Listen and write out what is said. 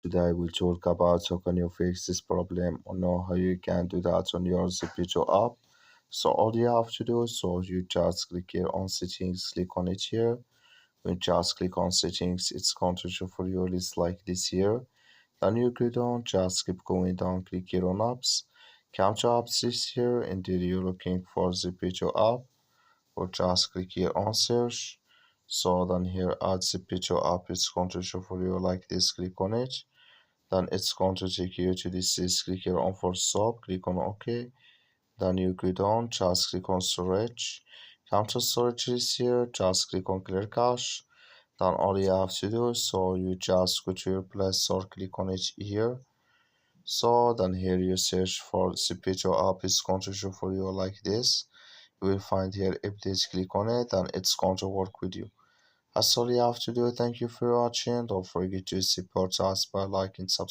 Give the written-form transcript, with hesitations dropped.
Today we'll talk about how can you fix this problem or know how you can do that on your Zepeto app. So all you have to do is you just click here on settings, click on it here. When you just click on settings, it's going to show for your list like this here. Then you go down, just keep going down, click here on apps. Come to apps this here, and then you're looking for Zepeto app, or just click here on search. So then here at Zepeto app, it's going to show for you like this, click on it. Then it's going to take you to this is click here on for stop, click on OK. Then you go down, just click on storage. Come to storage is here, just click on clear cache. Then all you have to do, so you just go to your Play Store, click on it here. So then here you search for Zepeto app, is going to show for you like this. You will find here updates, click on it and it's going to work with you. That's all you have to do. Thank you for watching. Don't forget to support us by liking, subscribe.